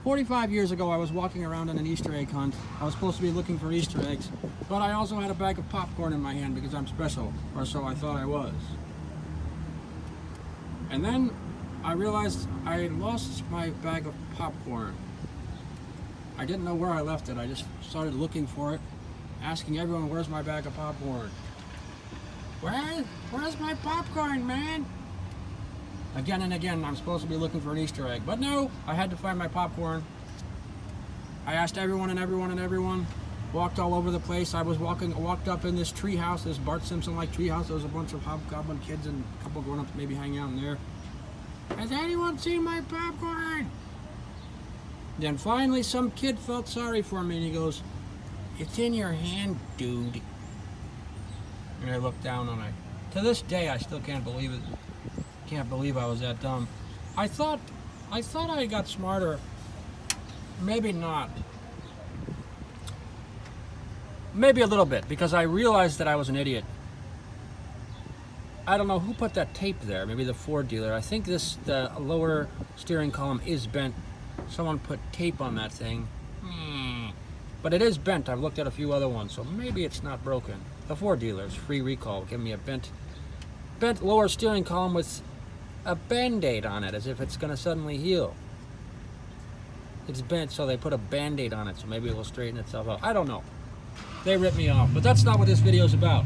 45 years ago, I was walking around on an Easter egg hunt. I was supposed to be looking for Easter eggs, but I also had a bag of popcorn in my hand because I'm special, or so I thought I was. And then I realized I had lost my bag of popcorn. I didn't know where I left it. I just started looking for it, asking everyone, where's my bag of popcorn? Where's my popcorn, man? Again and again, I'm supposed to be looking for an Easter egg, but no, I had to find my popcorn. I asked everyone and everyone and everyone, walked all over the place. I walked up in this tree house, this Bart Simpson-like tree house. There was a bunch of hobgoblin kids and a couple grown-ups maybe hanging out in there. Has anyone seen my popcorn? Then finally some kid felt sorry for me and he goes, it's in your hand, dude. And I looked down and to this day, I still can't believe it. Can't believe I was that dumb. I thought I got smarter. Maybe not. Maybe a little bit, because I realized that I was an idiot. I don't know who put that tape there. Maybe the Ford dealer. I think the lower steering column is bent. Someone put tape on that thing. But it is bent. I've looked at a few other ones, so maybe it's not broken. The Ford dealers, free recall, give me a bent lower steering column with a Band-Aid on it, as if it's going to suddenly heal. It's bent, so they put a Band-Aid on it, so maybe it will straighten itself out. I don't know. They ripped me off, but that's not what this video is about.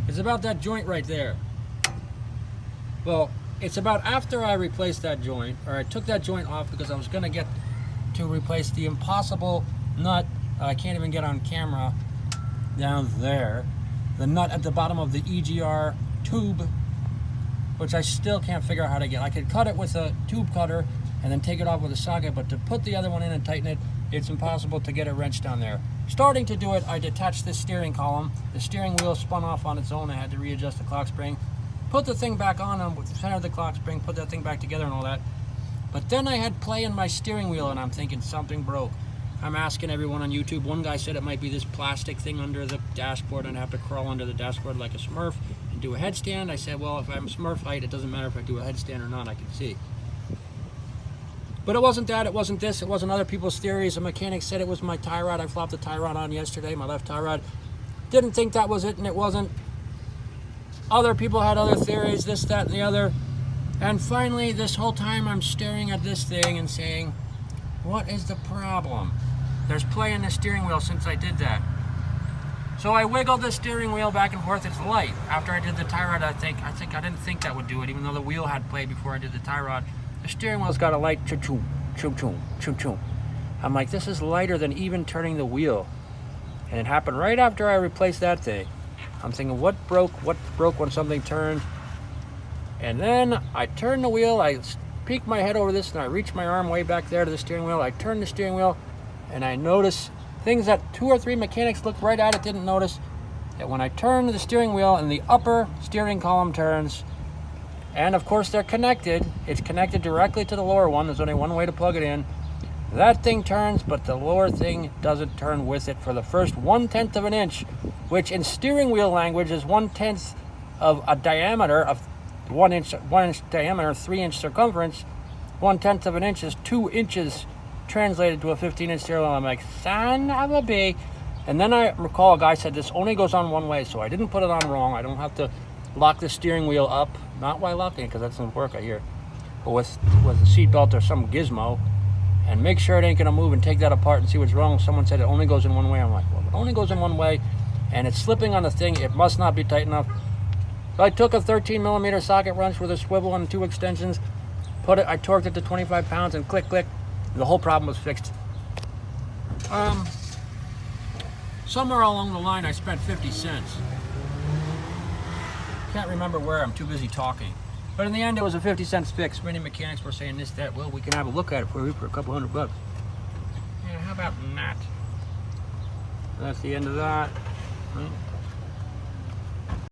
It's about that joint right there. Well, it's about after I replaced that joint, or I took that joint off because I was going to get to replace the impossible nut I can't even get on camera down there. The nut at the bottom of the EGR tube, which I still can't figure out how to get. I could cut it with a tube cutter and then take it off with a socket, but to put the other one in and tighten it, it's impossible to get it wrenched down there. Starting to do it, I detached this steering column. The steering wheel spun off on its own. I had to readjust the clock spring, put the thing back on with the center of the clock spring, put that thing back together and all that. But then I had play in my steering wheel and I'm thinking something broke. I'm asking everyone on YouTube. One guy said it might be this plastic thing under the dashboard and I have to crawl under the dashboard like a Smurf and do a headstand. I said, well, if I'm Smurf height, it doesn't matter if I do a headstand or not, I can see. But it wasn't that, it wasn't this, it wasn't other people's theories. A mechanic said it was my tie rod. I flopped the tie rod on yesterday, my left tie rod. Didn't think that was it, and it wasn't. Other people had other theories, this, that, and the other. And finally, this whole time I'm staring at this thing and saying, what is the problem? There's play in the steering wheel since I did that. So I wiggled the steering wheel back and forth. It's light. After I did the tie rod, I didn't think that would do it, even though the wheel had play before I did the tie rod. The steering wheel's got a light choo-choo, choo-choo, choo-choo. I'm like, this is lighter than even turning the wheel. And it happened right after I replaced that thing. I'm thinking, what broke when something turned? And then I turned the wheel, I peeked my head over this, and I reached my arm way back there to the steering wheel. I turned the steering wheel, and I noticed things that 2 or 3 mechanics looked right at it, didn't notice, that when I turn the steering wheel and the upper steering column turns, and of course they're connected, it's connected directly to the lower one, there's only one way to plug it in, that thing turns, but the lower thing doesn't turn with it for the first 1/10 of an inch, which in steering wheel language is 1/10 of a diameter of 1 inch diameter, 3-inch circumference. 1/10 of an inch is 2 inches translated to a 15-inch steering wheel. I'm like, son of a bee. And then I recall a guy said this only goes on one way, so I didn't put it on wrong. I don't have to lock the steering wheel up, not while locking it, because that doesn't work, I hear, but with a seatbelt or some gizmo, and make sure it ain't gonna move and take that apart and see what's wrong. Someone said it only goes in one way. I'm like, well, it only goes in one way, and it's slipping on the thing. It must not be tight enough. So I took a 13mm socket wrench with a swivel and 2 extensions, I torqued it to 25 pounds, and click, click, the whole problem was fixed. Somewhere along the line, I spent 50 cents. Can't remember where, I'm too busy talking. But in the end, it was a 50 cents fix. Many mechanics were saying this, that, well, we can have a look at it for you for a couple $100. Yeah, how about that? That's the end of that. Right?